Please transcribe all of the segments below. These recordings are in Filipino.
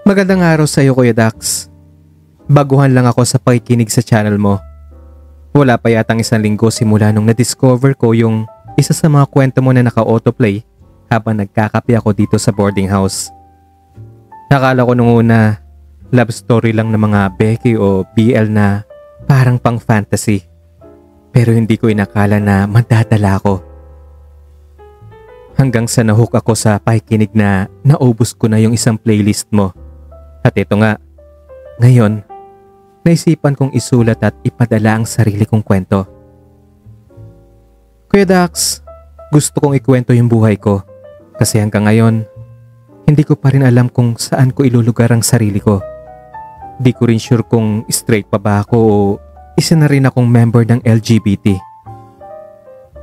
Magandang araw sa iyo, Kuya Dax. Baguhan lang ako sa pakikinig sa channel mo. Wala pa yatang 1 linggo simula nung na-discover ko yung isa sa mga kwento mo na naka-autoplay habang nagkakape ako dito sa boarding house. Akala ko nung una, love story lang ng mga Becky o BL na parang pang fantasy. Pero hindi ko inakala na madadala ako. Hanggang sa nahook ako sa pakikinig na naubos ko na yung isang playlist mo. At ito nga, ngayon, naisipan kong isulat at ipadala ang sarili kong kwento. Kuya Dax, gusto kong ikwento yung buhay ko kasi hanggang ngayon, hindi ko pa rin alam kung saan ko ilulugar ang sarili ko. Di ko rin sure kung straight pa ba ako o isa na rin akong member ng LGBT.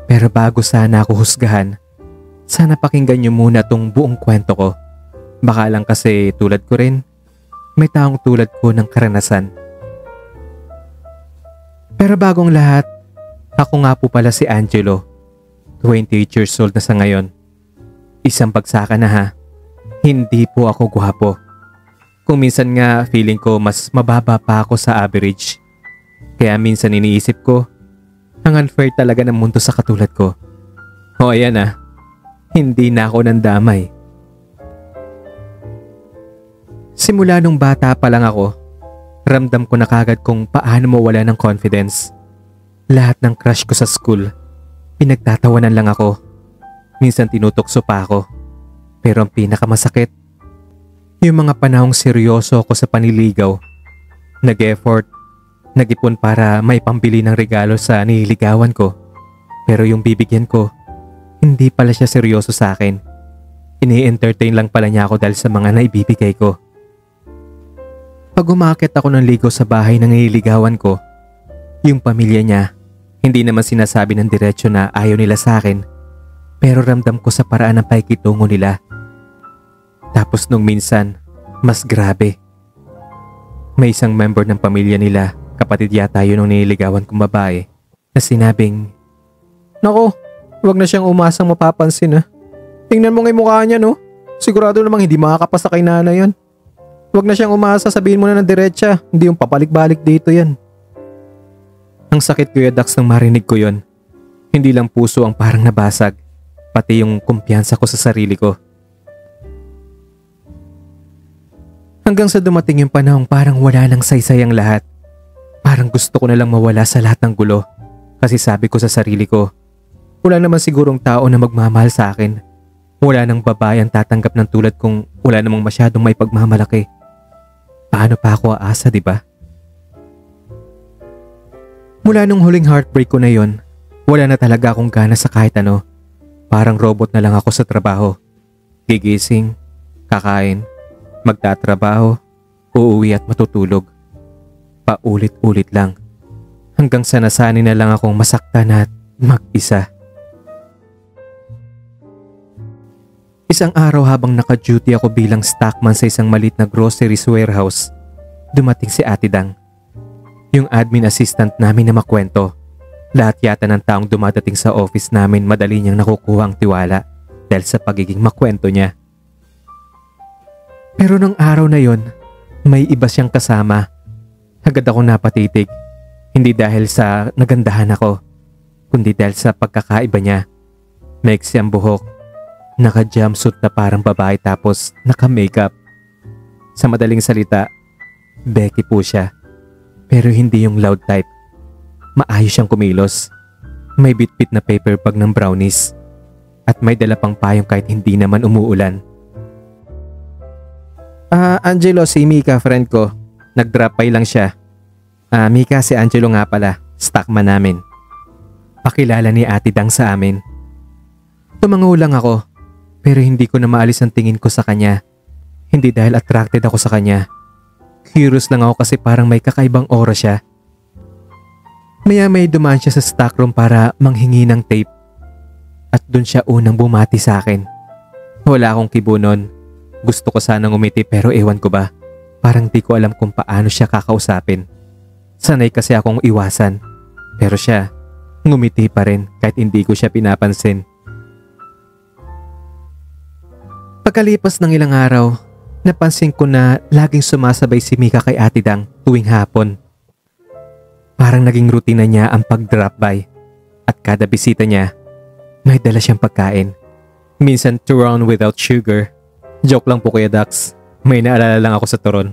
Pero bago sana ako husgahan, sana pakinggan niyo muna tong buong kwento ko. Baka lang kasi tulad ko rin, may taong tulad ko ng karanasan. Pero bagong lahat, ako nga po pala si Angelo. 28 years old na sa ngayon. Isang bagsakan na ha. Hindi po ako gwapo. Kung minsan nga feeling ko mas mababa pa ako sa average. Kaya minsan iniisip ko, ang unfair talaga ng mundo sa katulad ko. O ayan ah, hindi na ako nandamay. Simula nung bata pa lang ako, ramdam ko na kagad kung paano mawala ng confidence. Lahat ng crush ko sa school, pinagtatawanan lang ako. Minsan tinutokso pa ako. Pero ang pinakamasakit, yung mga panahong seryoso ako sa panliligaw. Nag-effort, nag-ipon para may pambili ng regalo sa nililigawan ko. Pero yung bibigyan ko, hindi pala siya seryoso sa akin. Ini-entertain lang pala niya ako dahil sa mga naibibigay ko. Pag umakit ako ng ligaw sa bahay ng nililigawan ko, yung pamilya niya, hindi naman sinasabi ng diretsyo na ayaw nila sa akin, pero ramdam ko sa paraan ng pakikitungo nila. Tapos nung minsan, mas grabe. May isang member ng pamilya nila, kapatid yata yun ng nililigawan kong babae, na sinabing, "Nako, wag na siyang umasang mapapansin ha. Tingnan mo nga yung mukha niya no, sigurado namang hindi makakapasa kay nanay yan. Wag na siyang umasa, sabihin mo na ng diretsa, hindi yung papalik-balik dito yan." Ang sakit, Kuya Dax, nang marinig ko yon. Hindi lang puso ang parang nabasag, pati yung kumpiyansa ko sa sarili ko. Hanggang sa dumating yung panahong parang wala nang saysay ang lahat. Parang gusto ko na lang mawala sa lahat ng gulo. Kasi sabi ko sa sarili ko, wala naman sigurong tao na magmamahal sa akin. Wala nang babae ang tatanggap ng tulad kung wala namang masyadong may pagmamalaki. Paano pa ako aasa, di ba? Mula nung huling heartbreak ko na yon, wala na talaga akong gana sa kahit ano. Parang robot na lang ako sa trabaho. Gigising, kakain, magtatrabaho, uuwi at matutulog. Paulit-ulit lang. Hanggang sa nasanay na lang akong masaktan at mag-isa. Isang araw habang naka-duty ako bilang stockman sa isang maliit na groceries warehouse, dumating si Ate Dang. Yung admin assistant namin na makwento. Lahat yata ng taong dumadating sa office namin madali niyang nakukuha ang tiwala dahil sa pagiging makwento niya. Pero nung araw na yon, may iba siyang kasama. Agad ako napatitig, hindi dahil sa nagandahan ako, kundi dahil sa pagkakaiba niya. Maiksi ang buhok, naka-jumpsuit na parang babae tapos naka-makeup. Sa madaling salita, Becky po siya. Pero hindi yung loud type. Maayos siyang kumilos. May bitbit na paper bag ng brownies. At may dala pang payong kahit hindi naman umuulan. Angelo, si Mika, friend ko. Nag-drop by lang siya. Mika, si Angelo nga pala. Stockman namin. Pakilala ni Ate Dang sa amin. Tumango lang ako. Pero hindi ko na maalis ang tingin ko sa kanya. Hindi dahil attracted ako sa kanya. Curious lang ako kasi parang may kakaibang aura siya. Maya may dumaan siya sa stockroom para manghingi ng tape. At dun siya unang bumati sa akin. Wala akong kibo nun. Gusto ko sanang umiti pero ewan ko ba. Parang di ko alam kung paano siya kakausapin. Sanay kasi akong iwasan. Pero siya, ngumiti pa rin kahit hindi ko siya pinapansin. Pagkalipas ng ilang araw, Napansin ko na laging sumasabay si Mika kay Ate Dang tuwing hapon. Parang naging rutina niya ang pag-drop by at kada bisita niya, may dala siyang pagkain. Minsan turon without sugar. Joke lang po Kuya Dax, may naalala lang ako sa turon.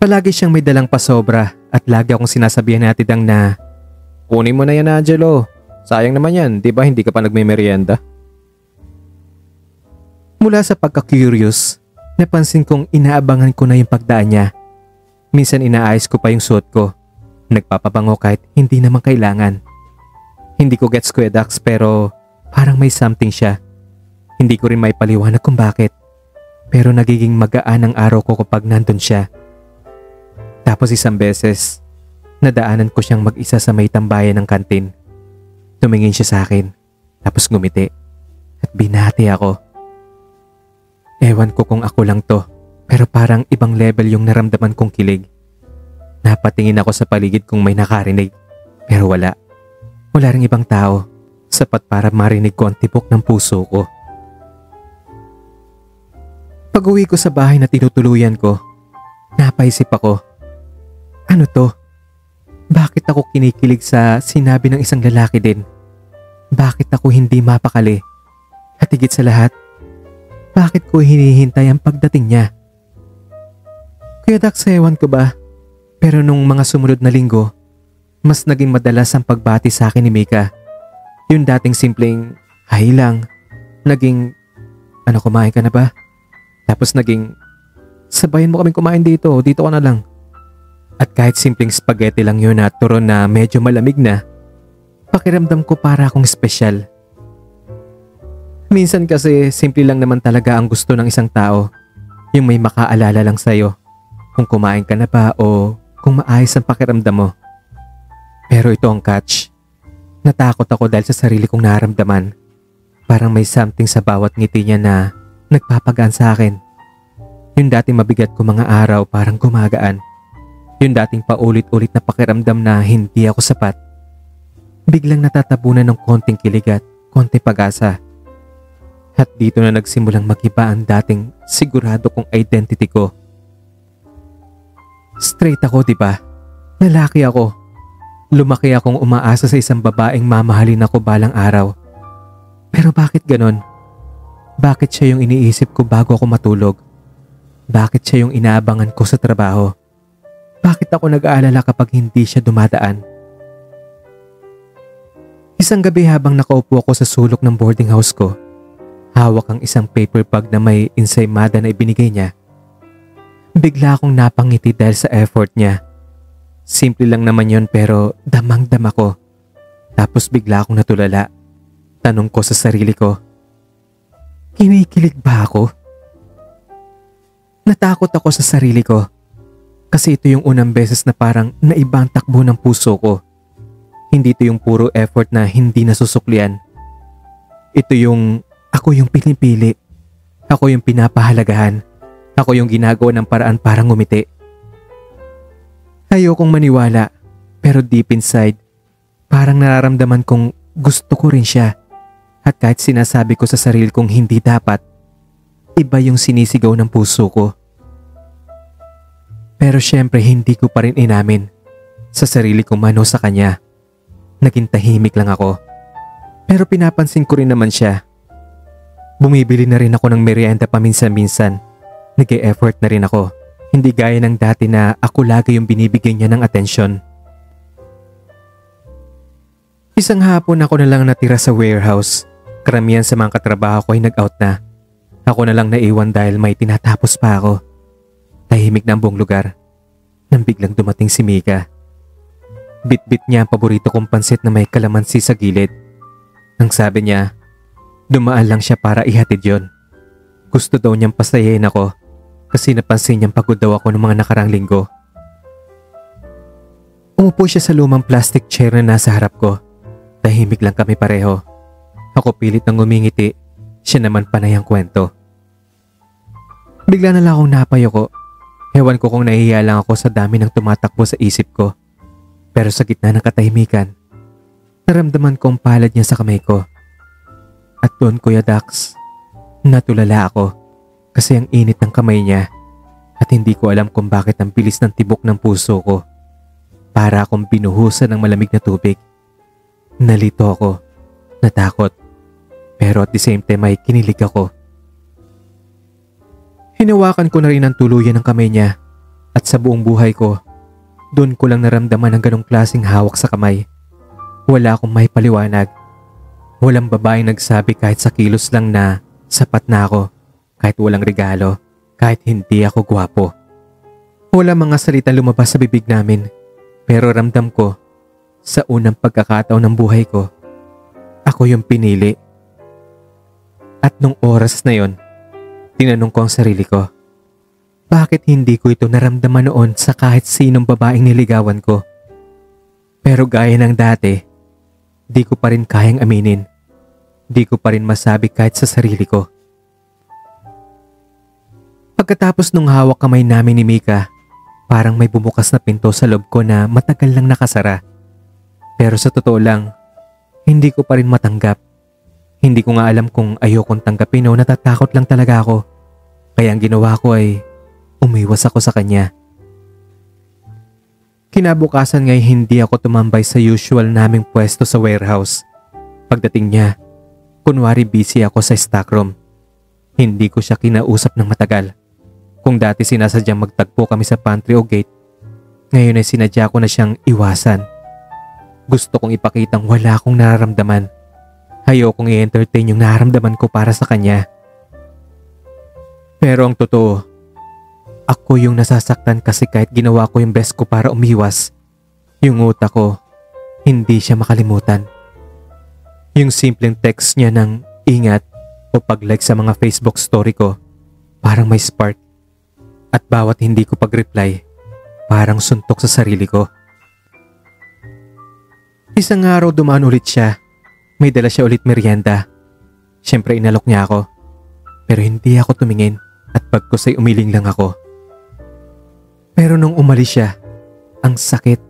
Palagi siyang may dalang pasobra at lagi akong sinasabihan ni Ate Dang na, "Kunin mo na yan Angelo, sayang naman yan, di ba hindi ka pa nagme-merienda?" Mula sa pagka-curious, napansin kong inaabangan ko na yung pagdaan niya. Minsan inaayos ko pa yung suot ko. Nagpapabango kahit hindi naman kailangan. Hindi ko gets Kuya Dax pero parang may something siya. Hindi ko rin may paliwanag kung bakit. Pero nagiging magaan ang araw ko kapag nandun siya. Tapos isang beses, nadaanan ko siyang mag-isa sa may tambayan ng kantin. Tumingin siya sa akin, tapos ngumiti. At binati ako. Ewan ko kung ako lang to, pero parang ibang level yung naramdaman kong kilig. Napatingin ako sa paligid kung may nakarinig, pero wala. Wala ring ibang tao, sapat para marinig ko ang tibok ng puso ko. Pag-uwi ko sa bahay na tinutuluyan ko, napaisip ako, ano to? Bakit ako kinikilig sa sinabi ng isang lalaki din? Bakit ako hindi mapakali? At higit sa lahat, bakit ko hinihintay ang pagdating niya? Kaya Dax, ewan ko ba? Pero nung mga sumunod na linggo, mas naging madalas ang pagbati sa akin ni Mika. Yung dating simpleng, "Hi lang," naging, "Ano, kumain ka na ba?" Tapos naging, "Sabayan mo kaming kumain dito ka na lang." At kahit simpleng spaghetti lang yun at turon na medyo malamig na, pakiramdam ko para akong espesyal. Minsan kasi simple lang naman talaga ang gusto ng isang tao, yung may makaalala lang sa'yo, kung kumain ka na ba o kung maayos ang pakiramdam mo. Pero ito ang catch. Natakot ako dahil sa sarili kong nararamdaman. Parang may something sa bawat ngiti niya na nagpapagaan sa akin. Yung dating mabigat ko mga araw parang gumagaan. Yung dating paulit-ulit na pakiramdam na hindi ako sapat. Biglang natatabunan ng konting kilig at konting pag-asa. At dito na nagsimulang mag-iba ang dating sigurado kong identity ko. Straight ako, diba? Lalaki ako. Lumaki akong umaasa sa isang babaeng mamahalin ako balang araw. Pero bakit ganon? Bakit siya yung iniisip ko bago ako matulog? Bakit siya yung inaabangan ko sa trabaho? Bakit ako nag-aalala kapag hindi siya dumadaan? Isang gabi habang nakaupo ako sa sulok ng boarding house ko, hawak ang isang paper bag na may ensaymada na ibinigay niya. Bigla akong napangiti dahil sa effort niya. Simple lang naman yon pero damang-dama ko. Tapos bigla akong natulala. Tanong ko sa sarili ko, kinikilig ba ako? Natakot ako sa sarili ko. Kasi ito yung unang beses na parang naiba ang takbo ng puso ko. Hindi ito yung puro effort na hindi nasusuklian. Ito yung ako yung pinipili. Ako yung pinapahalagahan. Ako yung ginagawa ng paraan para ngumiti. Ayokong maniwala, pero deep inside, parang nararamdaman kong gusto ko rin siya. At kahit sinasabi ko sa sarili kong hindi dapat, iba yung sinisigaw ng puso ko. Pero syempre hindi ko pa rin inamin sa sarili ko man o sa kanya. Naging tahimik lang ako. Pero pinapansin ko rin naman siya. Bumibili na rin ako ng merienda paminsan-minsan. Nag-e-effort na rin ako. Hindi gaya ng dati na ako lagi yung binibigyan niya ng atensyon. Isang hapon ako na lang natira sa warehouse. Karamihan sa mga katrabaho ko ay nag-out na. Ako na lang naiwan dahil may tinatapos pa ako. Tahimik na ang buong lugar. Nang biglang dumating si Mika. Bit-bit niya ang paborito kong pansit na may kalamansi sa gilid. Nang sabi niya, dumaan lang siya para ihatid yon. Gusto daw niyang pasayahin ako kasi napansin niyang pagod daw ako ng mga nakarang linggo. Umupo siya sa lumang plastic chair na nasa harap ko. Tahimik lang kami pareho. Ako pilit nang ngumingiti, siya naman panay ang kwento. Bigla na lang akong napayoko. Ewan ko kung nahihiya lang ako sa dami ng tumatakbo sa isip ko. Pero sa gitna ng katahimikan, naramdaman ko ang palad niya sa kamay ko. At doon, Kuya Dax, natulala ako. kasi ang init ng kamay niya at hindi ko alam kung bakit ang bilis ng tibok ng puso ko. Para akong binuhusan ng malamig na tubig. Nalito ako, natakot, pero at the same time ay kinilig ako. Hinawakan ko na rin ang tuluyan ng kamay niya at sa buong buhay ko, doon ko lang naramdaman ang ganong klaseng hawak sa kamay. Wala akong may paliwanag. Walang babaeng nagsabi kahit sa kilos lang na sapat na ako, kahit walang regalo, kahit hindi ako gwapo. Wala mga salita lumabas sa bibig namin, pero ramdam ko, sa unang pagkakataon ng buhay ko, ako yung pinili. At nung oras na yon, tinanong ko ang sarili ko, bakit hindi ko ito naramdaman noon sa kahit sinong babaeng niligawan ko? Pero gaya ng dati, di ko pa rin kayang aminin. Di ko pa rin masabi kahit sa sarili ko. Pagkatapos nung hawak kamay namin ni Mika, parang may bumukas na pinto sa loob ko na matagal lang nakasara. Pero sa totoo lang, hindi ko pa rin matanggap. Hindi ko nga alam kung ayokong tanggapin o natatakot lang talaga ako. Kaya ang ginawa ko ay umiwas ako sa kanya. Kinabukasan nga'y hindi ako tumambay sa usual naming pwesto sa warehouse. Pagdating niya, kunwari busy ako sa stockroom. Hindi ko siya kinausap ng matagal. Kung dati sinasadyang magtagpo kami sa pantry o gate, ngayon ay sinadya ko na siyang iwasan. Gusto kong ipakitang wala akong nararamdaman. Ayokong i-entertain yung nararamdaman ko para sa kanya. Pero ang totoo, ako yung nasasaktan kasi kahit ginawa ko yung best ko para umiwas, yung utak ko, hindi siya makalimutan. Yung simpleng text niya ng ingat o pag-like sa mga Facebook story ko, parang may spark. At bawat hindi ko pag-reply, parang suntok sa sarili ko. Isang araw dumaan ulit siya. May dala siya ulit merienda. Siyempre inalok niya ako. Pero hindi ako tumingin at pagkus ay umiling lang ako. Pero nung umalis siya, ang sakit,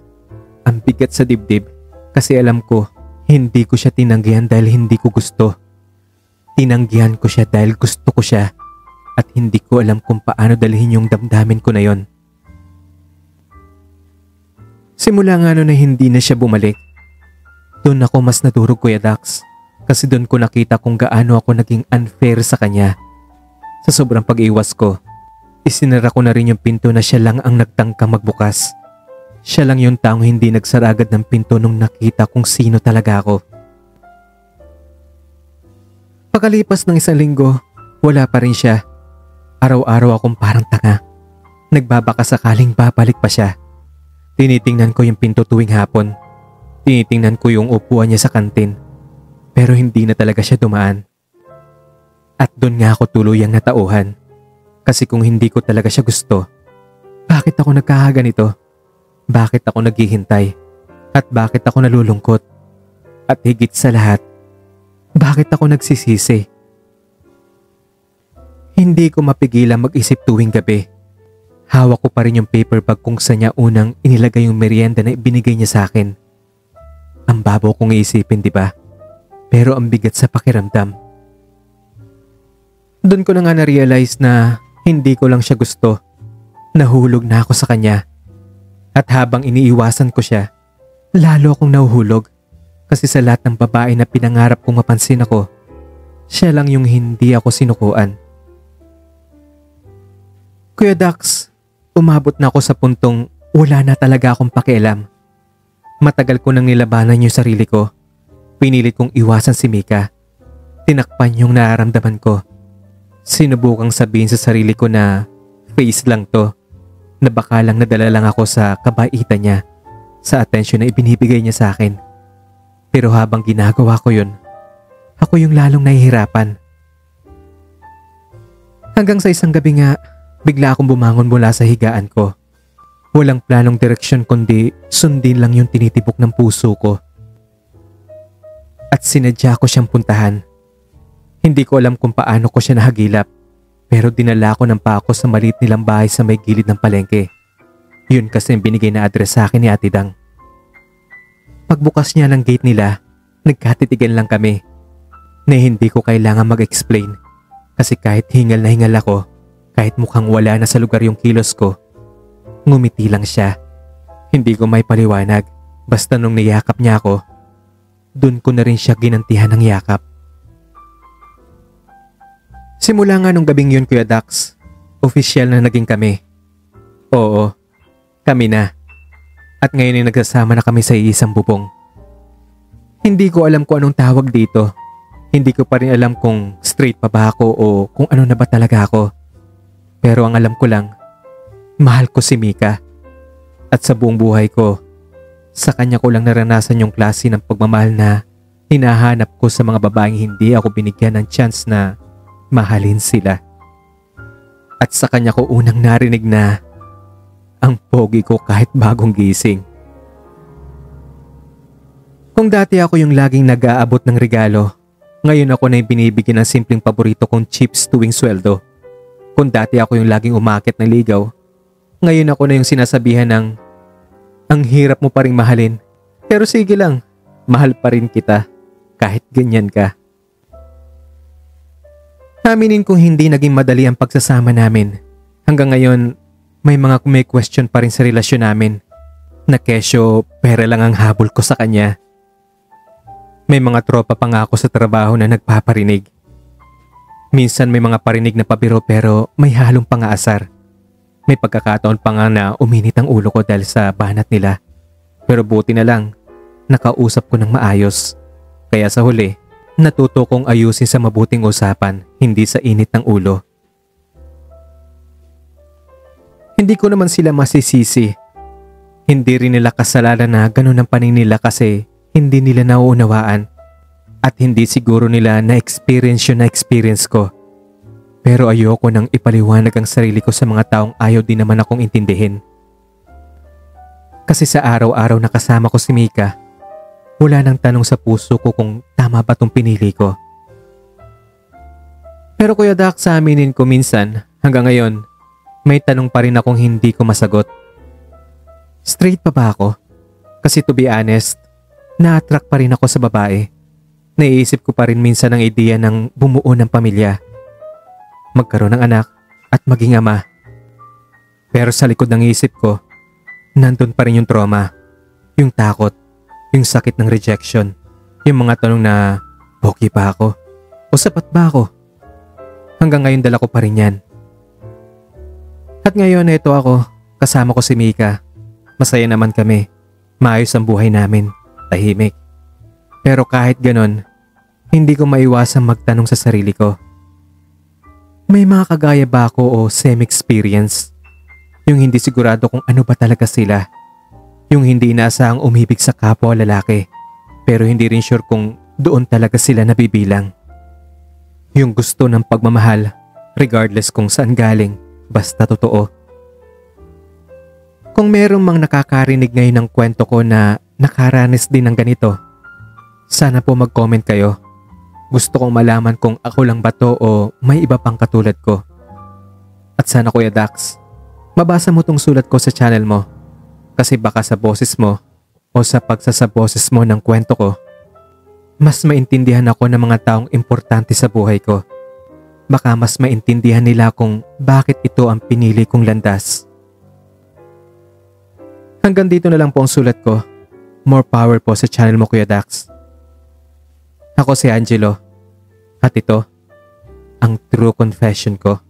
ang bigat sa dibdib kasi alam ko hindi ko siya tinanggihan dahil hindi ko gusto. Tinanggihan ko siya dahil gusto ko siya at hindi ko alam kung paano dalhin yung damdamin ko na yon. Simula nga noon na hindi na siya bumalik. Doon ako mas nadurog, Kuya Dax, kasi doon ko nakita kung gaano ako naging unfair sa kanya. Sa sobrang pag-iwas ko, isinara ko na rin yung pinto na siya lang ang nagtangkang magbukas. Siya lang yung taong hindi nagsara agad ng pinto nung nakita kung sino talaga ako. Pagkalipas ng isang linggo, wala pa rin siya. Araw-araw akong parang tanga. Nagbabaka sakaling babalik pa siya. Tinitingnan ko yung pinto tuwing hapon. Tinitingnan ko yung upuan niya sa kantin. Pero hindi na talaga siya dumaan. At doon nga ako tuluyang natauhan. Kasi kung hindi ko talaga siya gusto, bakit ako nagkakaganito? Bakit ako naghihintay? At bakit ako nalulungkot? At higit sa lahat, bakit ako nagsisisi? Hindi ko mapigilan mag-isip tuwing gabi. Hawak ko pa rin yung paper bag kung saan niya unang inilagay yung merienda na ibinigay niya sa akin. Ang babaw kong iisipin, di ba? Pero ang bigat sa pakiramdam. Doon ko na nga na-realize na hindi ko lang siya gusto. Nahulog na ako sa kanya. At habang iniiwasan ko siya, lalo akong nahuhulog. Kasi sa lahat ng babae na pinangarap kong mapansin ako, siya lang yung hindi ako sinukuan. Kuya Dax, umabot na ako sa puntong wala na talaga akong pakialam. Matagal ko nang nilabanan yung sarili ko. Pinilit kong iwasan si Mika. Tinakpan yung nararamdaman ko. Sinubukang sabihin sa sarili ko na face lang to. Na baka lang nadala lang ako sa kabaitan niya. Sa atensyon na ibinibigay niya sa akin. Pero habang ginagawa ko yun, ako yung lalong nahihirapan. Hanggang sa isang gabi nga, bigla akong bumangon mula sa higaan ko. Walang planong direksyon kundi sundin lang yung tinitibok ng puso ko. At sinadya ko siyang puntahan. Hindi ko alam kung paano ko siya nahagilap, pero dinala ko ng pako sa maliit nilang bahay sa may gilid ng palengke. Yun kasi ang binigay na address sa akin ni Ate Dang. Pagbukas niya ng gate nila, nagkatitigan lang kami. Na hindi ko kailangan mag-explain kasi kahit hingal na hingal ako, Kahit mukhang wala na sa lugar yung kilos ko, ngumiti lang siya. Hindi ko may paliwanag, basta nung niyakap niya ako, dun ko na rin siya ginantihan ng yakap. Simula nga nung gabing yun, Kuya Dax, opisyal na naging kami. Oo, kami na. At ngayon ay nagsasama na kami sa iisang bubong. Hindi ko alam kung anong tawag dito. Hindi ko pa rin alam kung straight pa ba ako o kung ano na ba talaga ako. Pero ang alam ko lang, mahal ko si Mika. At sa buong buhay ko, sa kanya ko lang naranasan yung klase ng pagmamahal na hinahanap ko sa mga babaeng hindi ako binigyan ng chance na mahalin sila. At sa kanya ko unang narinig na ang pogi ko kahit bagong gising. Kung dati ako yung laging nag-aabot ng regalo, ngayon ako na yung binibigyan ng simpleng paborito kong chips tuwing sweldo. Kung dati ako yung laging umakit ng ligaw, ngayon ako na yung sinasabihan ng, ang hirap mo pa rin mahalin. Pero sige lang, mahal pa rin kita kahit ganyan ka. Aminin kong hindi naging madali ang pagsasama namin. Hanggang ngayon, may mga question pa rin sa relasyon namin. Na kesyo pera lang ang habol ko sa kanya. May mga tropa pa nga ako sa trabaho na nagpaparinig. Minsan may mga parinig na pabiro pero may halong pangaasar. May pagkakataon pa nga na uminit ang ulo ko dahil sa banat nila. Pero buti na lang, nakausap ko ng maayos. Kaya sa huli, natuto kong ayusin sa mabuting usapan, hindi sa init ng ulo. Hindi ko naman sila masisisi. Hindi rin nila kasalanan na ganun ang paning nila kasi hindi nila nauunawaan. At hindi siguro nila na-experience yun na experience ko. Pero ayoko nang ipaliwanag ang sarili ko sa mga taong ayaw din naman akong intindihin. Kasi sa araw-araw na kasama ko si Mika, wala nang tanong sa puso ko kung tama ba tong pinili ko. Pero Kuya Dax, sa aminin ko minsan, hanggang ngayon, may tanong pa rin akong hindi ko masagot. Straight pa ba ako? Kasi to be honest, na-attract pa rin ako sa babae. Naiisip ko pa rin minsan ang ideya ng bumuo ng pamilya. Magkaroon ng anak at maging ama. Pero sa likod ng isip ko, nandun pa rin yung trauma, yung takot, yung sakit ng rejection, yung mga tanong na okay pa ako o sapat ba ako? Hanggang ngayon dala ko pa rin yan. At ngayon ito ako, kasama ko si Mika. Masaya naman kami, maayos ang buhay namin, tahimik. Pero kahit ganon, hindi ko maiwasang magtanong sa sarili ko. May mga kagaya ba ako o same-experience? Yung hindi sigurado kung ano ba talaga sila. Yung hindi inaasahang umibig sa kapwa lalaki, pero hindi rin sure kung doon talaga sila nabibilang. Yung gusto ng pagmamahal, regardless kung saan galing, basta totoo. Kung merong mang nakakarinig ngayon ng kwento ko na nakaranas din ng ganito, sana po mag-comment kayo. Gusto kong malaman kung ako lang ba to o may iba pang katulad ko. At sana Kuya Dax, mabasa mo tong sulat ko sa channel mo. Kasi baka sa boses mo o sa pagsasaboses mo ng kwento ko, mas maintindihan ako ng mga taong importante sa buhay ko. Baka mas maintindihan nila kung bakit ito ang pinili kong landas. Hanggang dito na lang po ang sulat ko. More power po sa channel mo, Kuya Dax. Ako si Angelo. At ito, ang true confession ko.